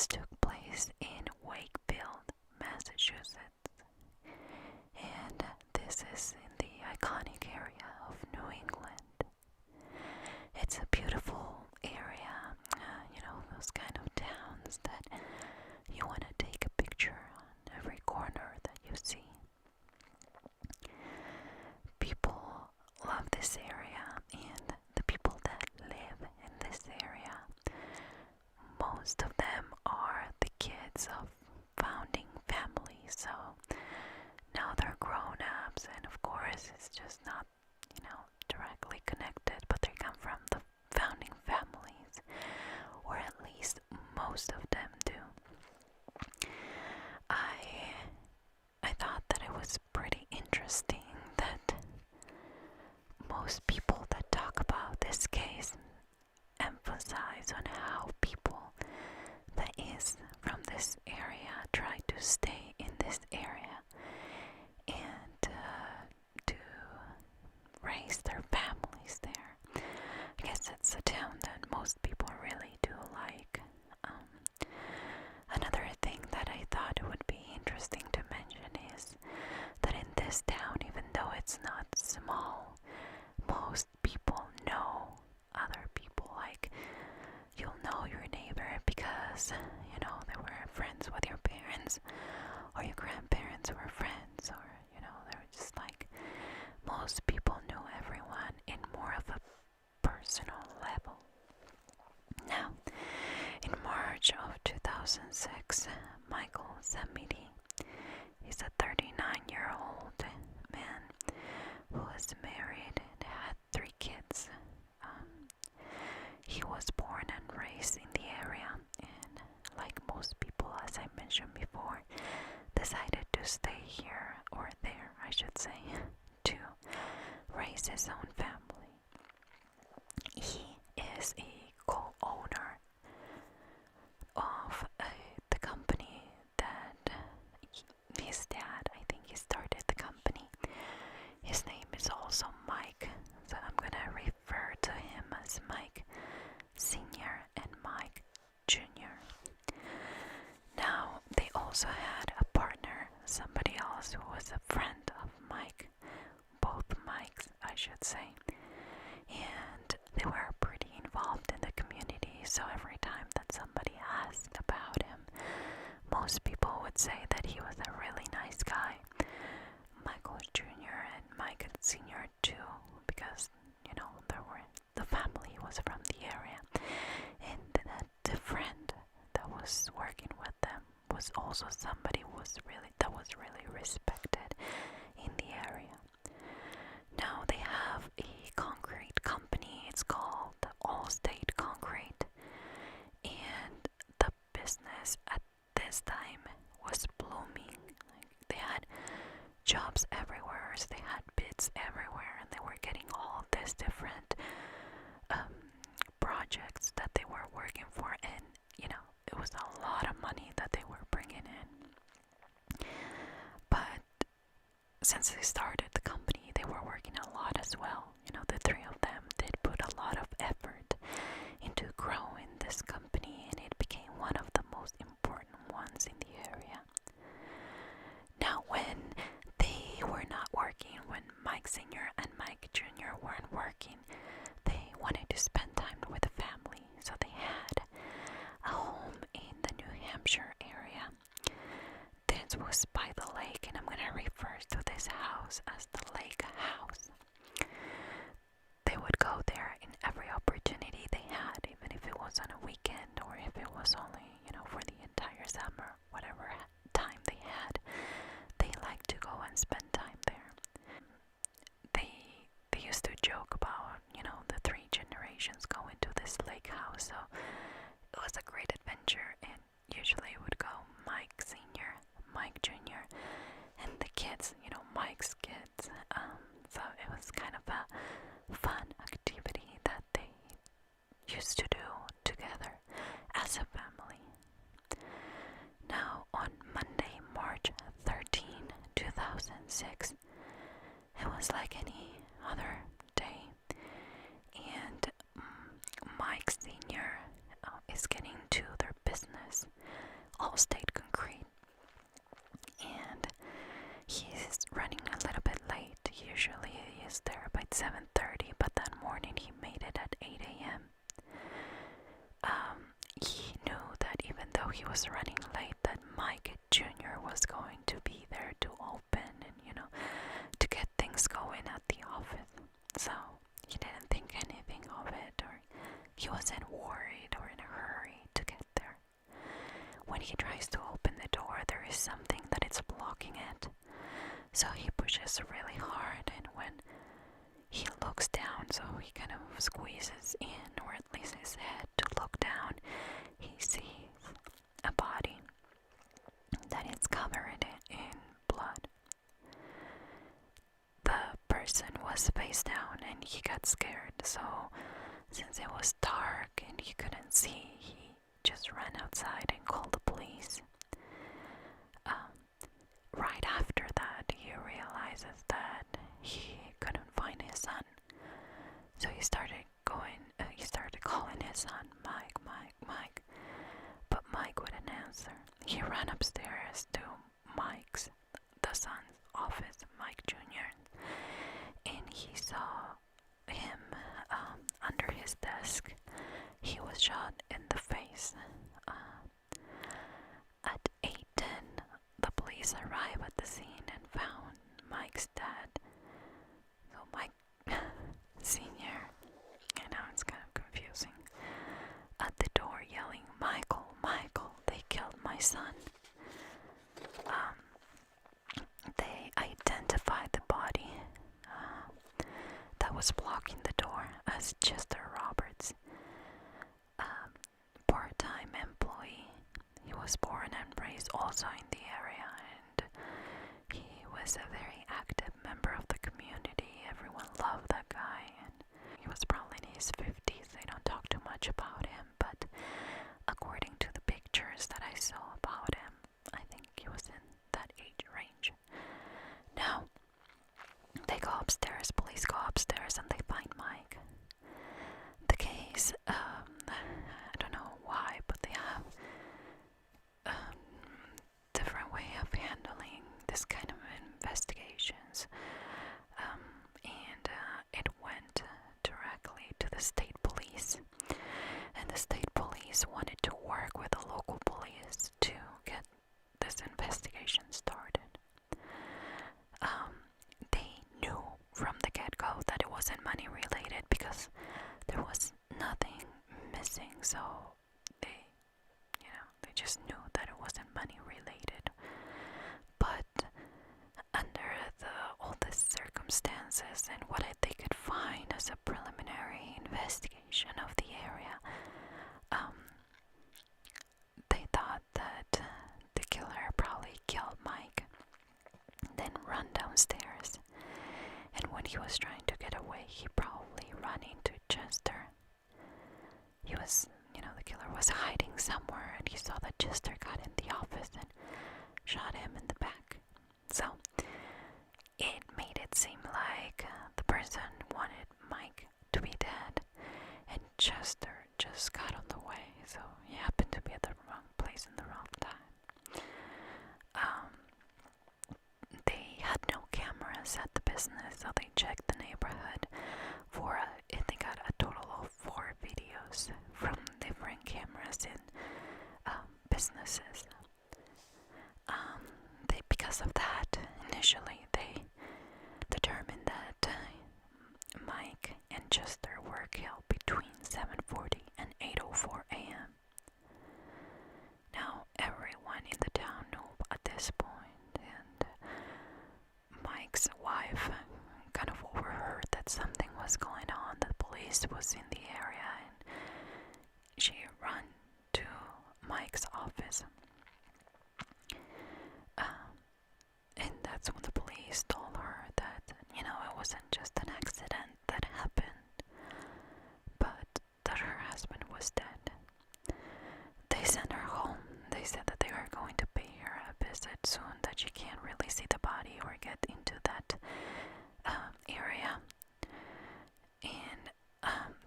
This took place in Wakefield, Massachusetts, and this is in the iconic area of New England. It's a beautiful area, those kind of towns that you want to take a picture on every corner that you see. People love this area, and the people that live in this area, most of them are the kids of founding families, so now they're grown-ups, and of course it's just not, directly connected, but they come from the founding families, or at least most of them do. I thought that it was pretty interesting that most people that talk about this case emphasize on how people that is from this area try to stay in this area and to raise their families there. I guess it's a town that most people really do like. Another thing that I thought it would be interesting to mention is that in this town, even though it's not small, most people know other people. Like, you'll know your neighbor because, they were friends with your parents, or your grandparents were friends, or, they were just like, most people knew everyone in more of a personal level. Now, in March of 2006, Michael Samiti, he's a 39-year-old man who was married and had 3 kids. He was born and raised in the area, and like most people, as I mentioned before, decided to stay here, or there, I should say, to raise his own family. He is a co-owner of the company that his dad, I think he started the company. His name is also Mike, so I'm gonna refer to him as Mike Sr. and Mike Jr. Now, they also had a partner, somebody else who was a friend of Mike, both Mikes, I should say, and they were pretty involved in the community, so every time that somebody asked about him, most people would say that he was a really nice guy. Michael Jr. and Mike Sr. too, because, the family was from the area, and the friend that was working with them was also somebody that was really respected in the area. Now they have a concrete company, it's called Allstate Concrete, and the business at this time was blooming. Like, they had jobs everywhere, so they had bids everywhere, and they were getting all these different projects that they were working for, and it was a lot of money that they were bringing in. But since they started the company, they were working a lot as well. The 3 of them did put a lot of effort into growing this company, and it became one of the most important ones in the area. Now, when they were not working, when Mike Sr. and Mike Jr. weren't working, they wanted to spend time with the family, so they had a home in the New Hampshire area. This was by the lake, and I'm going to refer to this house as the lake house. They would go there in every opportunity they had, even if it was on a weekend or if it was only, for the entire summer, whatever time they had. They liked to go and spend time there. They used to joke about, the 3 generations going to this lake house, so it was a great adventure, and usually it would go Mike Sr., Mike Jr., and the kids, Mike's kids. So it was kind of a fun activity that they used to do together as a family. Now, on Monday, March 13, 2006, it was like any other day, and Mike Sr. is getting to their business. was running late that Mike Jr. was going to be there to open and, to get things going at the office. So he didn't think anything of it, or he wasn't worried or in a hurry to get there. When he tries to open the door, there is something that is blocking it. So he pushes really hard, and when he looks down, so he kind of squeezes in, or at least his head to look down, he sees a body that is covered in blood. The person was face down and he got scared, so since it was dark and he couldn't see, he just ran outside and called the police. Right after that, he realizes that he couldn't find his son. So he started calling his son, Mike, Mike, Mike. But Mike wouldn't answer. He ran upstairs to the son's office, Mike Jr., and he saw him under his desk. He was shot in the face. At 8:10, the police arrived at the scene and found Mike's dad. So Mike Sr., it's kind of confusing, at the door yelling, Michael, Michael, they killed my son. They identified the body that was blocking the door as Chester Roberts, part-time employee. He was born and raised also in the area, and he was a very active member of the community. Everyone loved that guy, and he was probably in his 50s. They don't talk too much about him, but according to the pictures that I saw about him, I think he was in that age range. Now, they go upstairs, police go upstairs, and they find Mike. The case, I don't know why, but they have different way of handling this kind of investigations. And it went directly to the state police. And the state police wanted to work with the local police to get this investigation started. They knew from the get-go that it wasn't money related because there was nothing missing, so they just knew that it wasn't money related. But under all the circumstances and what they could find as a preliminary investigation of the area, they thought that the killer probably killed Mike, then run downstairs, and when he was trying to get away, he probably ran into Chester. He was, the killer was hiding somewhere, and he saw that Chester got in the office and shot him in the back. So it made it seem like the person wanted Mike to be dead, and Chester just got on the way, so he happened to be at the wrong place in the wrong time. They had no cameras at the business, so they checked the neighborhood for they got a total of 4 videos from different cameras in businesses. Because of that, initially they determined that Mike and Chester were killed between 7:40 and 8:04 a.m. Now everyone in the town knew at this point, and Mike's wife kind of overheard that something was going on. The police was in the area, and she ran to Mike's office. And that's when the police told her that, it wasn't just an accident that happened, but that her husband was dead. They sent her home. They said that they were going to pay her a visit soon, that she can't really see the body or get into that area. And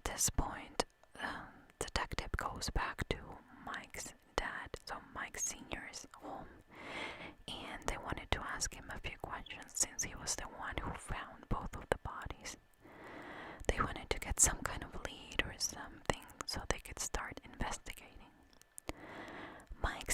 this point, detective goes back to Mike's dad, so Mike Sr.'s home, and they wanted to ask him a few questions since he was the one who found both of the bodies. They wanted to get some kind of lead or something so they could start investigating. Mike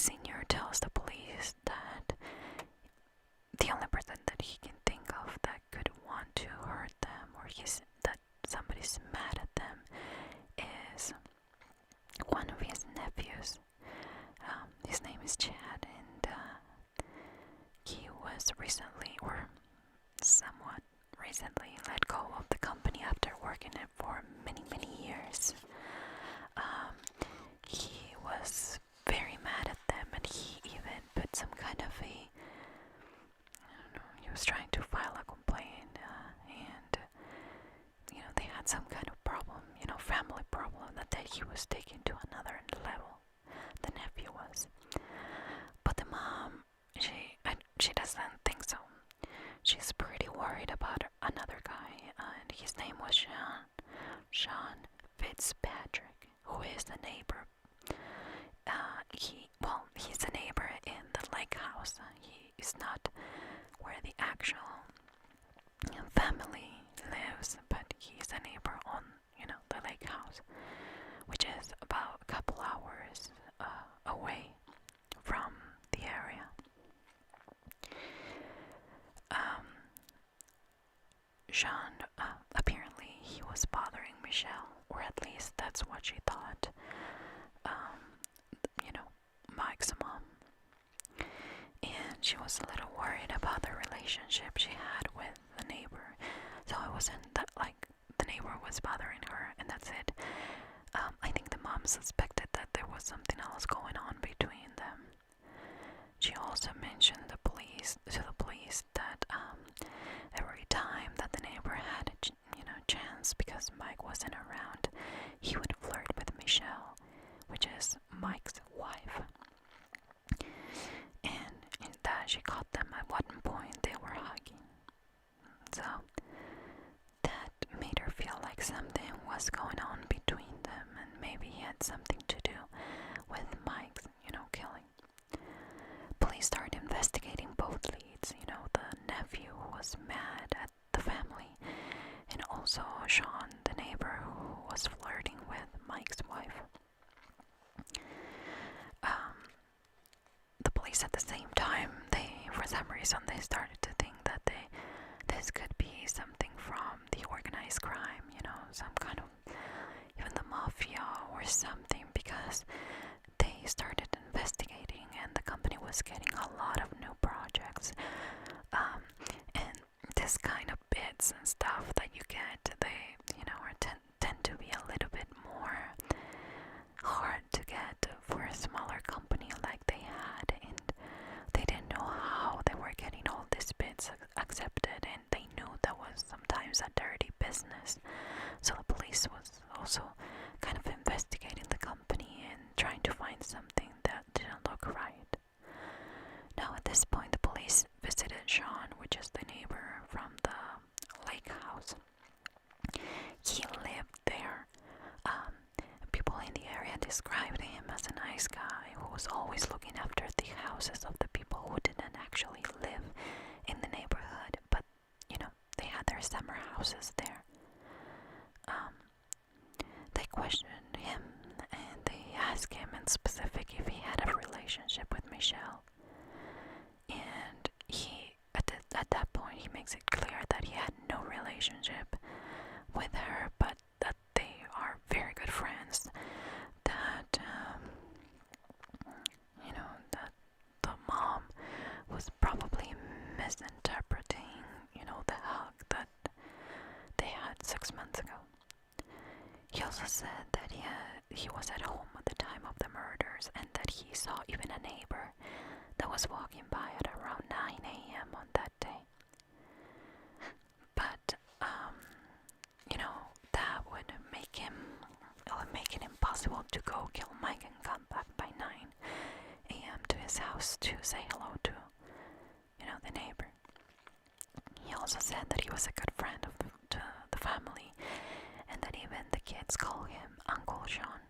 is a neighbor. He's a neighbor in the lake house. He is not where the actual family lives, but he's a neighbor on, the lake house, which is about a couple hours away from the area. Jean, apparently he was bothering Michelle, or at least that's what she thought. Mike's mom. And she was a little worried about the relationship she had with the neighbor. So it wasn't that like the neighbor was bothering her and that's it. I think the mom suspected that there was something else going on between them. She also mentioned to the police that every time that the neighbor had a chance, because Mike wasn't around, he would flirt with Michelle, which is Mike's wife. And that she caught them at one point they were hugging. So that made her feel like something was going on between them, and maybe he had something to do with Mike's, killing. Police started investigating both leads, the nephew who was mad at the family, and also Sean, the neighbor who was flirting with Mike's wife. The police at the same time, for some reason, they started to think that this could be something from the organized crime, some kind of, even the mafia or something, because they started investigating and the company was getting a lot of new projects. And this kind of bits and stuff that you get, they, tend to be a little bit more hard to get for a smaller company like they had, and they didn't know how they were getting all these bids accepted, and they knew that was sometimes a dirty business. So the police was also kind of investigating the company and trying to find something that didn't look right. Now at this point the police visited Sean, which is the neighbor from the lake house. He lived there. People in the area described him as a nice guy who was always looking after the houses of the people who didn't actually live in the neighborhood, but they had their summer houses there. They questioned him and they asked him in specific if he had a relationship with Michelle. And he, at that point, he makes it clear that he had no relationship with her, but that they are very good friends. That, that the mom was probably misinterpreting, the hug that they had 6 months ago. He also said that he was at home at the time of the murders and that he saw even a neighbor that was walking by at around 9 a.m. on that day. But, that would make it impossible to go kill Mike and come back by 9 a.m. to his house to say hello to, the neighbor. He also said that he was a good friend of the family, and that even the kids call him Uncle Sean.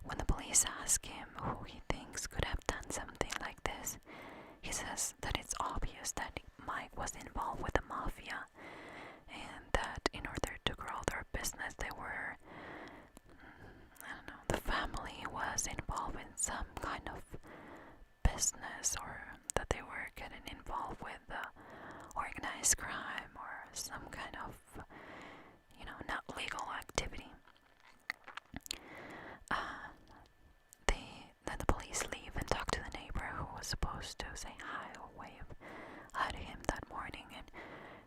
When the police ask him who he thinks could have done something like this, he says that it's obvious that Mike was involved with the mafia, and that in order to grow their business, they were, the family was involved in some kind of business, or that they were getting involved with organized crime or some kind of, not legal activity. Then the police leave and talk to the neighbor who was supposed to say hi or wave hi to him that morning, and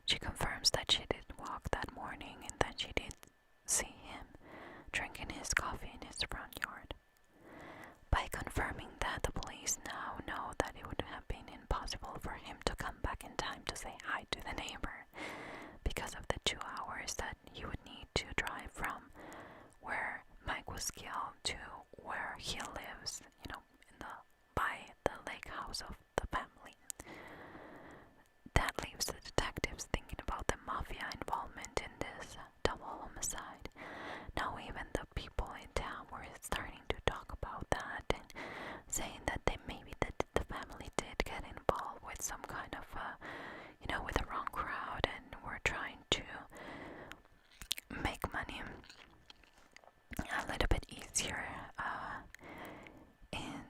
she confirms that she did walk that morning and that she did see him drinking his coffee in his front yard. By confirming that, the police now know that it would have been impossible for him to come back in time to say hi to the neighbor because of the 2 hours that he would need to drive from where Mike was killed to where he lives, by the lake house of the family. That leaves the detectives thinking about the mafia involvement in this double homicide. Now even the people in town saying that maybe the family did get involved with some kind of, with the wrong crowd and were trying to make money a little bit easier, and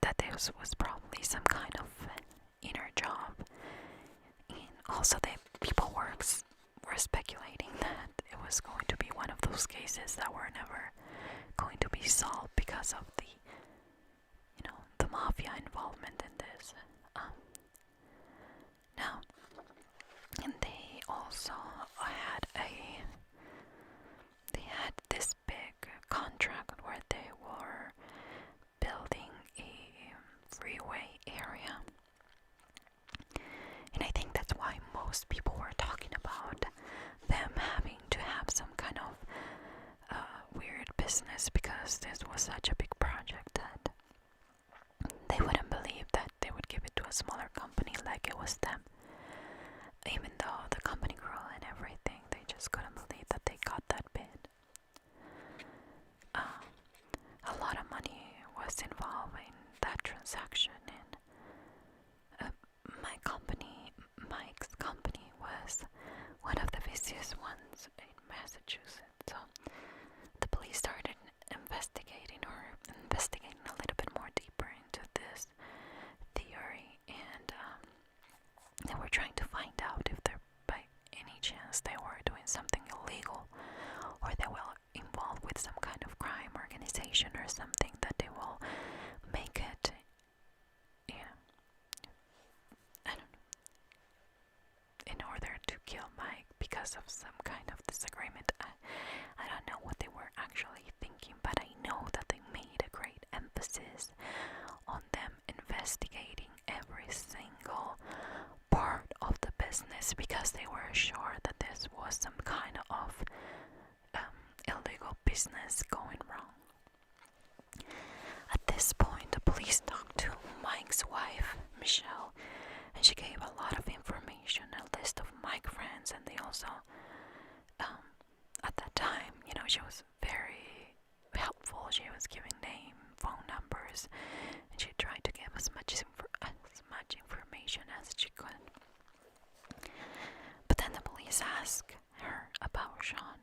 that this was probably some kind of inner job. And also, people were speculating that it was going to be one of those cases that were never going to be solved because of the mafia involvement in this. Now, and they also had this big contract where they were building a freeway area, and I think that's why most people were talking about them having to have some kind of weird business, because this was such a big project that they wouldn't believe that they would give it to a smaller company like it was them. Even though the company grew and everything, they just couldn't believe that they got that bid. A lot of money was involved in that transaction, and Mike's company was one of the busiest ones in Massachusetts. So the police started investigating a little bit more deeper into this theory, and they were trying to find out if by any chance they were doing something illegal, or they were involved with some kind of crime organization or something that they will make it, I don't know, in order to kill Mike because of some kind of disagreement. I don't know what they were actually thinking, but I know that they made a great emphasis on them investigating every single part of the business, because they were sure that this was some kind of illegal business going wrong. At this point, the police talked to Mike's wife, Michelle, and she gave a lot of information, a list of Mike friends, and they also, at that time, she was very helpful. She was giving name, phone numbers, and she tried to give as much information as she could. But then the police asked her about Sean.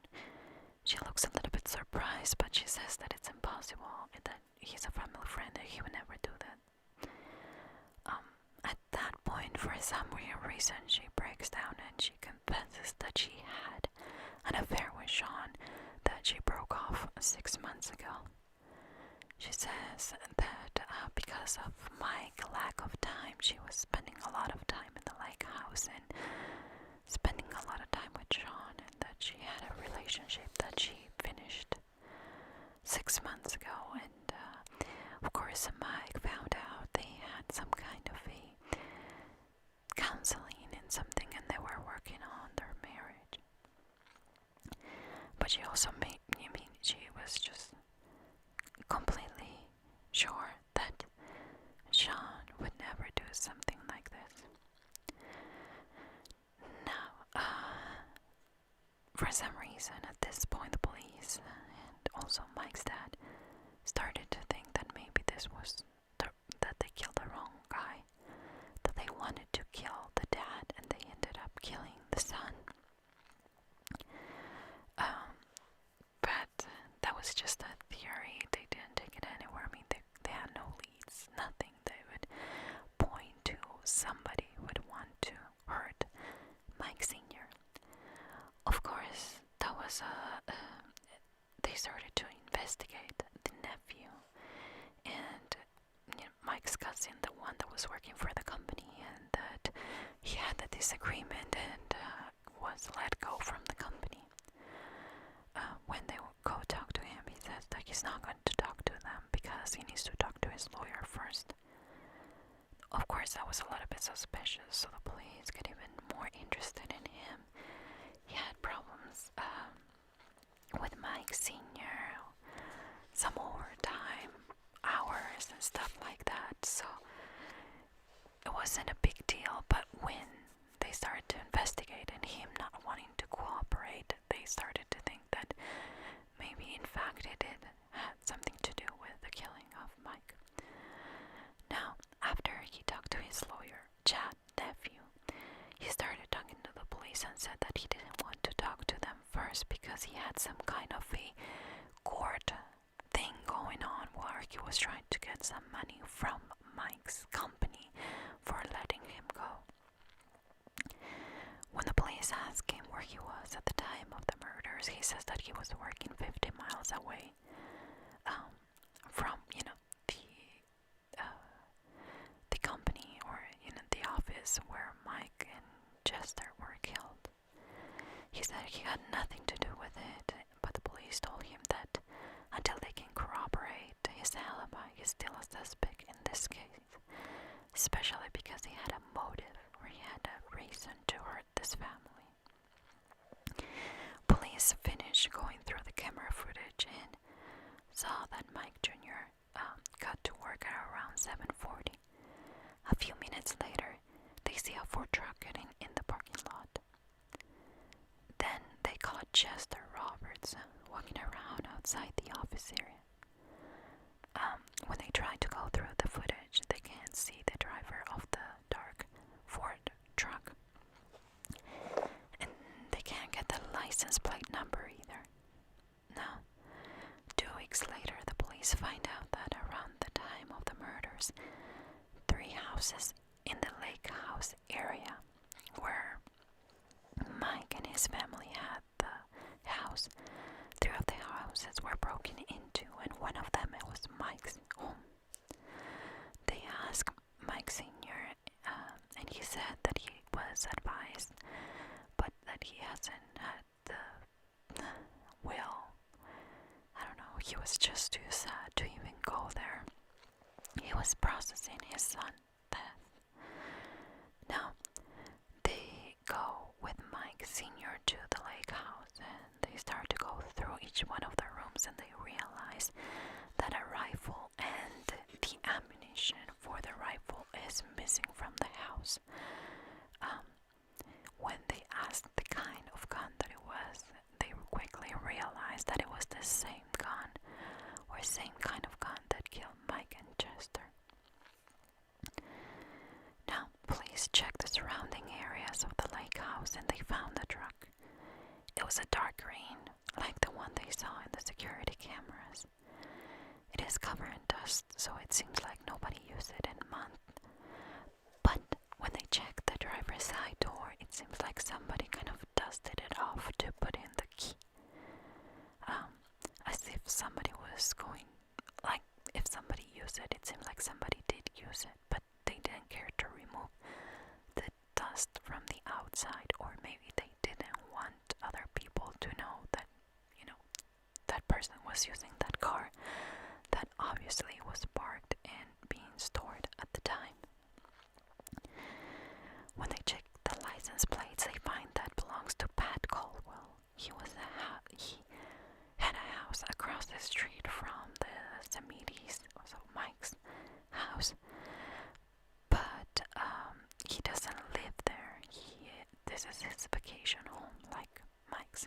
She looks a little bit surprised, but she says that it's impossible, that he's a family friend, that he would never do that. At that point, for some weird reason, she breaks down and she confesses that she had an affair with Sean that she broke off 6 months ago. She says that because of Mike's lack of time, she was spending a lot of time in the lake house and spending a lot of time with Sean, and that she had a relationship that she finished 6 months ago. And of course, Mike found out they had some kind of a counseling and something, and they were working on their marriage. But she also she was just completely sure that Sean would never do something like this. Now, for some reason, at this point, the police and also Mike's dad started to think that maybe this was that they killed the wrong guy, that they wanted to kill the dad and they ended up killing the son. But that was just a theory. They didn't take it anywhere. They had no leads, nothing. They would point to somebody who would want to hurt Mike Sr. Of course, that was they started to investigate the nephew and Mike's cousin, the one that was working for the company, and that he had a disagreement and was let go from the company. When they go talk to him, he says that he's not going to talk to them because he needs to talk to his lawyer first. Of course, that was a little bit suspicious, so the police got even more interested in him. He had problems with Mike Sr., some overtime hours and stuff like that, so it wasn't a big deal. But when they started to investigate and him not wanting to cooperate, they started to think that maybe in fact it had something to do with the killing of Mike. to get some money from Mike's company for letting him go. When the police asked him where he was at the time of the murders, he says that he was working 50 miles away from, the company, or the office where Mike and Chester were killed. He said he had nothing to do with it, but the police told him that until they can corroborate his alibi, he's still a suspect in this case, especially because he had a motive, or he had a reason to hurt this family. Police finished going through the camera footage and saw that Mike Jr. Got to work at around 7:40. A few minutes later, they see a Ford truck getting in the parking lot. Then they caught Chester Roberts walking around outside the office area. When they try to go through the footage, they can't see the driver of the dark Ford truck. And they can't get the license plate number either. Now, 2 weeks later, the police find out that around the time of the murders, 3 houses in the Lake House area where Mike and his family had the house, 3 of the houses were broken into, and one of them was Mike's home. They asked Mike Sr., and he said that he was advised, but that he hasn't had the will. I don't know, he was just too sad to even go there. He was processing his son's death. Now, they go with Mike Sr. to the lake house, and they start to go through each one of the rooms, and they realize that a rifle and the ammunition for the rifle is missing from the house. When they asked the kind of gun that it was, they quickly realized that it was the same gun, or same kind of gun that killed Mike and Chester. Now, police checked the surrounding areas of the lake house, and they found the truck. It was a dark green, like the one they saw in the security cameras. It is covered in dust, so it seems like nobody used it in a month. But when they checked the driver's side door, it seems like somebody kind of dusted it off to put in the key. As if somebody was going, like if somebody used it, it seemed like somebody did use it, but they didn't care to remove the dust from the outside, or maybe they didn't want other people to know that, that person was using that car that obviously was parked and being stored at the time. When they check the license plates, they find that belongs to Pat Caldwell. He had a house across the street from the Semites, so Mike's house, but he doesn't live there. This is his vacation home, like Mike's.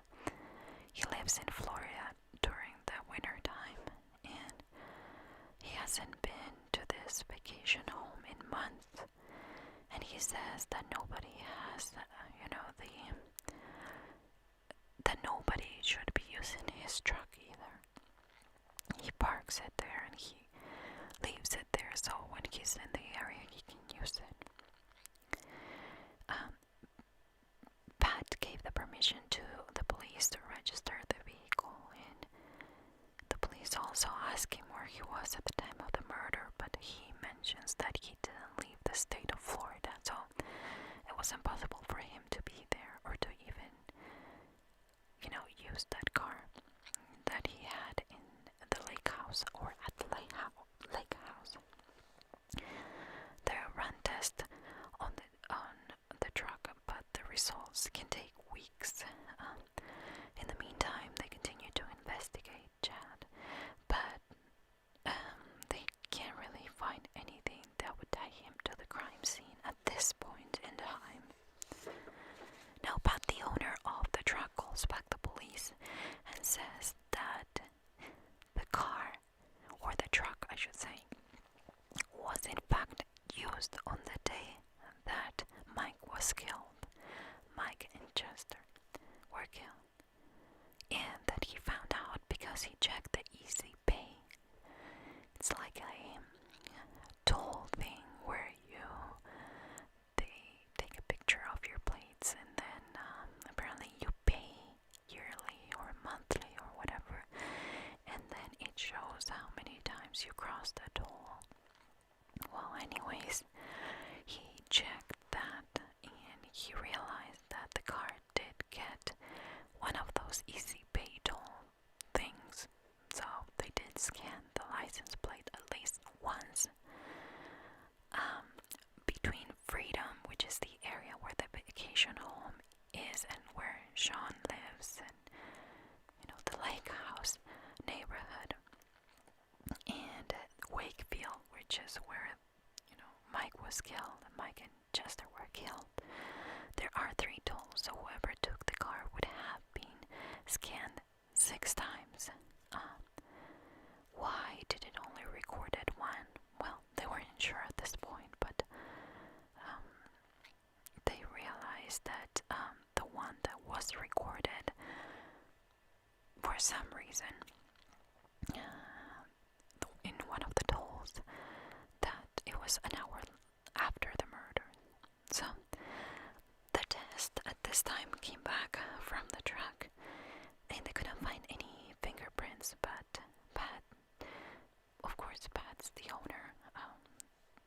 He lives in Florida during the winter time, and he hasn't been to this vacation home in months. And he says that nobody has, that nobody should be using his truck either. He parks it there and he leaves it there, so when he's in the area, he can use it. Pat gave the permission to the police to register the vehicle, and the police also asked him where he was at the time of the murder, but he mentions that he didn't leave the state of Florida, so it was impossible for him to be there or to even, use that car that he had in the lake house or at the lake house. The run test on the truck, but the results can take weeks. In the meantime, they continue to investigate Chad, but they can't really find anything that would tie him to the crime scene at this point in time. Now, Pat, the owner of the truck, calls back the police and says that the car, or the truck I should say, was in fact used on the day that Mike was killed. Mike and Chester were killed, and that he found out because he checked the easy pay. It's like a toll thing where they take a picture of your plates, and then apparently you pay yearly or monthly or whatever, and then it shows how many times you crossed the toll. Well, anyways, he checked that and he realized that the car did get one of those easy pay toll things. So they did scan the license plate at least once. Between Freedom, which is the area where the vacation home is and where Sean lives, and the lake house neighborhood, and Wakefield, which is where Mike was killed, Mike and Chester were killed. There are 3 tolls, so whoever took the car would have been scanned 6 times. Why did it only record at 1? Well, they weren't sure at this point, but they realized that the one that was recorded, for some reason, in one of the tolls, that it was an hour after the murder. So the test at this time came back from the truck, and they couldn't find any fingerprints, but Pat, of course, Pat's the owner.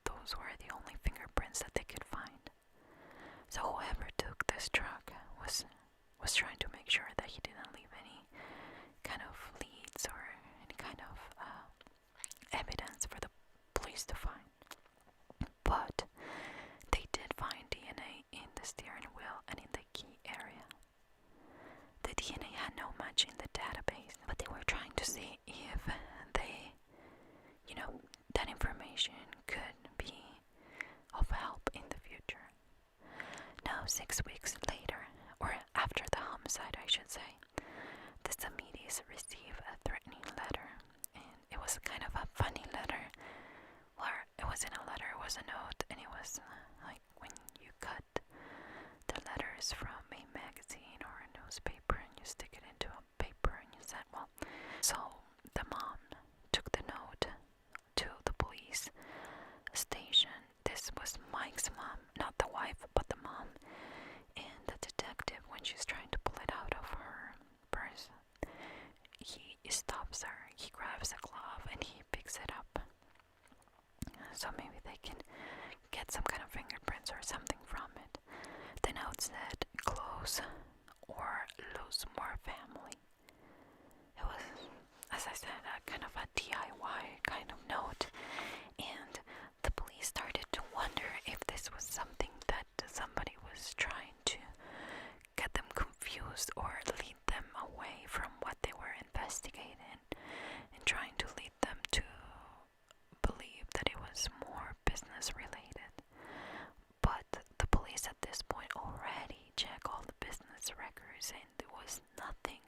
Those were the only fingerprints that they could find. So whoever took this truck was trying to make sure that he didn't leave any kind of leads or any kind of evidence for the police to find. But they did find DNA in the steering wheel and in the key area. The DNA had no match in the database, but they were trying to see if they, that information could be of help in the future. Now, 6 weeks later, or after the homicide, I should say, the Samidis received a threatening letter, and it was kind of a funny letter. Or it wasn't a letter, it was a note, and it was like when you cut the letters from a magazine or a newspaper and you stick it into a paper and you said, well, so the mom took the note to the police station. This was Mike's mom, not the wife, but the mom. And the detective, when she's trying to pull it out of her purse, he stops her, he grabs a glove and he picks it up. So maybe they can get some kind of fingerprints or something from it. The note said, close or lose more family. It was, as I said, a kind of a DIY kind of note. And the police started to wonder if this was something that somebody was trying to get them confused or lead them away from what they were investigating, and trying to lead them to believe that it was more business related. But the police at this point already checked all the business records, and there was nothing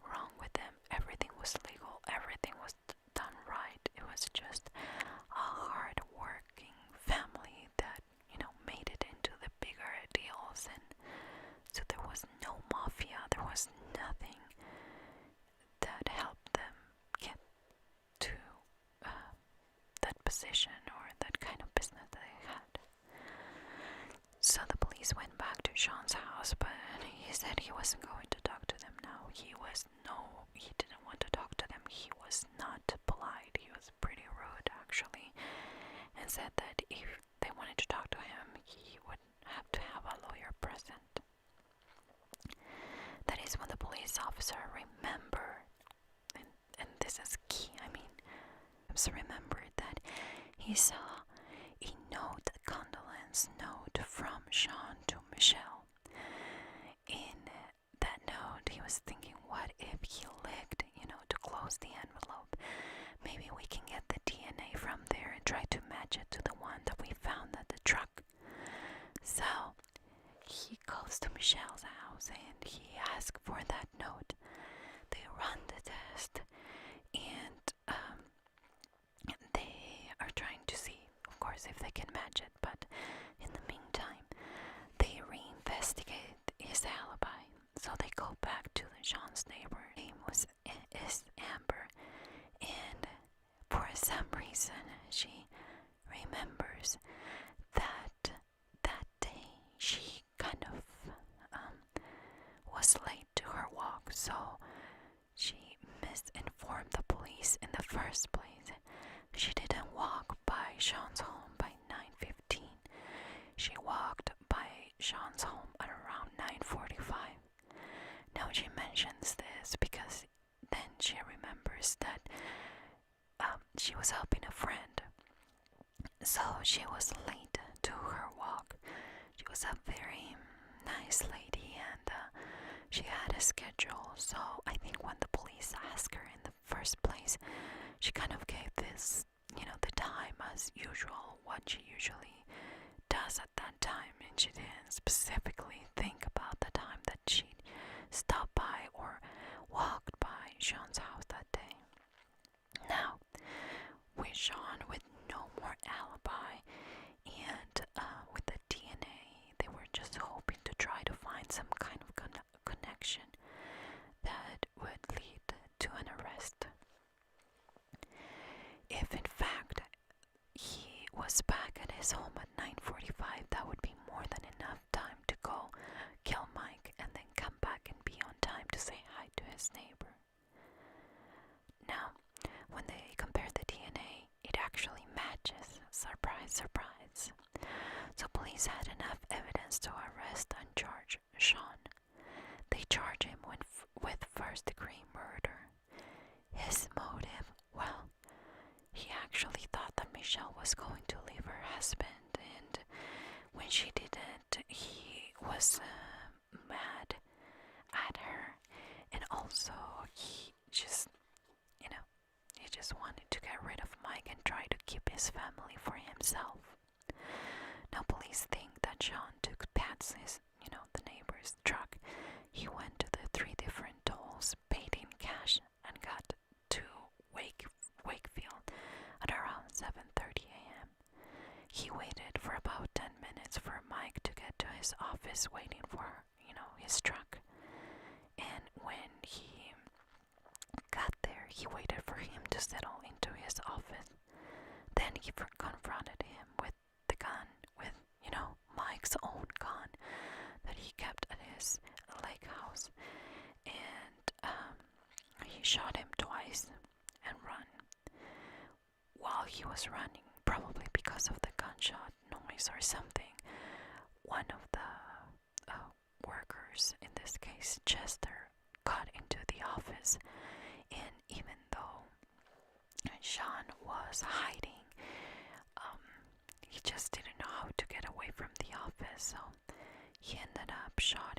wrong with them. Everything was legal, everything was done right. It was just a hard working family that made it into the bigger deals, and so there was no mafia, there was nothing that helped them get to that position or that kind of business that they had. So the police went back to Sean's house, but he said he wasn't going to talk to them now. He didn't want to talk to them. He was not polite. He was pretty rude, actually, and said that if they wanted to talk to him, he would have to have a lawyer present. That is when the police officer remembered, and this is key, remembered that he saw a note, a condolence note from Sean to Michelle. In that note, he was thinking, what if he licked, to close the envelope? Maybe we can get the DNA from there and try to match it to the one that we found at the truck. So he goes to Michelle's house and he asks for that note. They run the test, and they are trying to see, of course, if they can match it. But in the meantime, they reinvestigate his alibi. So they go back to Sean's neighbor. Her name is Amber, and for some reason, she remembers that that day she kind of was late to her walk, so she misinformed the police in the first place. She didn't walk by Sean's home by 9:15. She walked by Sean's home at around 9:45. Now she mentions this because then she remembers that she was helping a friend, so she was late to her walk. She was a very nice lady, and she had a schedule, so I think when the police asked her in the first place, she kind of gave this, the time as usual, what she usually does at that time, and she didn't specifically think about the time that she stopped by or walked by Sean's house that day. Now, with Sean with no more alibi and with the DNA, they were just hoping to try to find some kind of connection that would lead to an arrest. If in fact he was back at his home at 9:45, that would be more than enough time to go kill Mike and then come back and be on time to say hi to his neighbor. Now, when they compare the DNA, it actually matches. Surprise, surprise. So police had enough evidence to arrest and charge Sean. They charge him with first-degree murder. His motive, well, he actually thought that Michelle was going to leave her husband, and when she didn't, he was mad at her, and also he just wanted to get rid of Mike and try to keep his family for himself. Now police think that Sean took Patsy's, the neighbor's truck. He went to the 3 different tolls, paid in cash, and got to Wakefield at around 7:30 a.m. He waited for about 10 minutes for Mike to get to his office, waiting for, his truck. And when he got there, he waited for him to settle into his office. Then he confronted him with the gun, with, Mike's own gun that he kept at his lake house. And he shot him twice and run. While he was running, probably because of the gunshot noise or something, one of the workers, in this case Chester, got into the office, and even though Sean was hiding, he just didn't know how to get away from the office, so he ended up shooting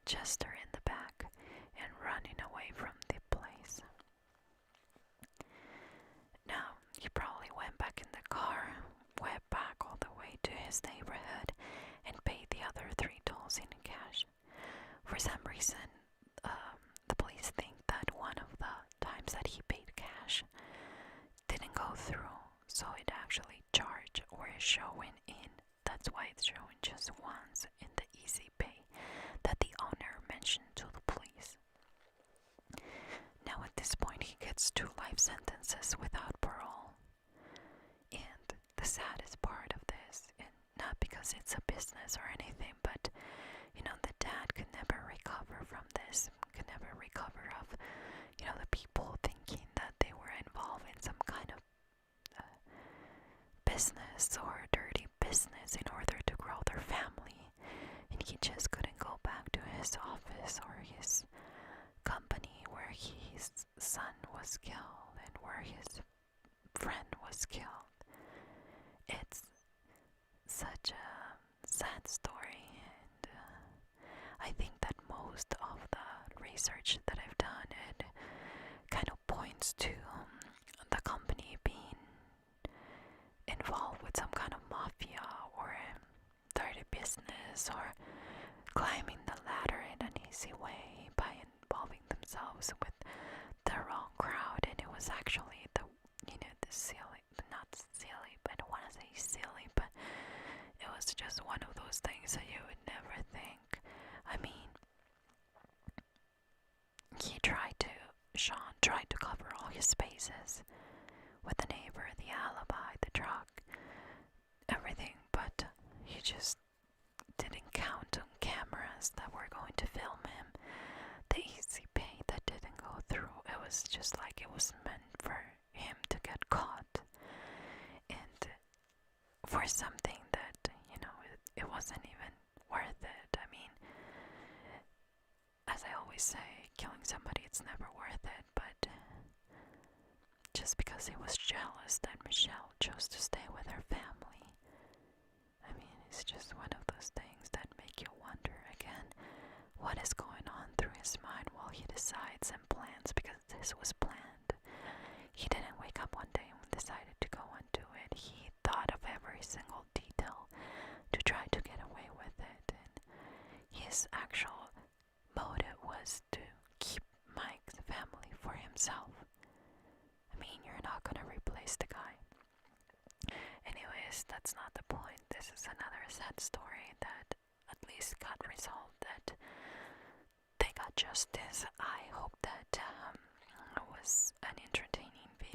Chester in the back and running away from the place. Now, he probably went back in the car, went back all the way to his neighborhood, and paid the other 3 tolls in cash. For some reason, the police think that one of the times that he paid cash didn't go through, so it actually charged or is showing in. That's why it's showing just once in the easy pay that the owner mentioned to the police. Now at this point he gets 2 life sentences without parole. And the saddest part of this, and not because it's a business or anything, but the dad could never recover from this, could never recover of the people thinking that they were involved in some kind of business or dirty business in order to grow their family, and he just couldn't go back to his office or his company where his son was killed and where his friend was killed. It's such a sad story, and I think that most of the research that I've done, it kind of points to the company being involved with some kind of mafia or dirty business, or climbing the ladder in an easy way by involving themselves with the wrong crowd. And it was actually the silly, not silly, but I don't want to say silly, but it was just one of those things that you would never think. I mean, he tried to Sean tried to cover all his bases with the neighbor, the alibi, the drug, everything, but he just didn't count on cameras that were going to film him. The easy pay that didn't go through, it was just like it was meant for him to get caught. And for something that, it wasn't even worth it. I mean, as I always say, killing somebody, it's never worth it, but just because he was jealous that Michelle chose to stay with her family, I mean, it's just one of those things that make you wonder again what is going on through his mind while he decides and plans, because this was planned. He didn't wake up one day and decided to go and do it. He thought of every single detail to try to get away with it, and his actual motive was to keep Mike's family for himself. I mean, you're not gonna replace the guy. Anyways, that's not the point. This is another sad story that at least got resolved, that they got justice. I hope that it was an entertaining video.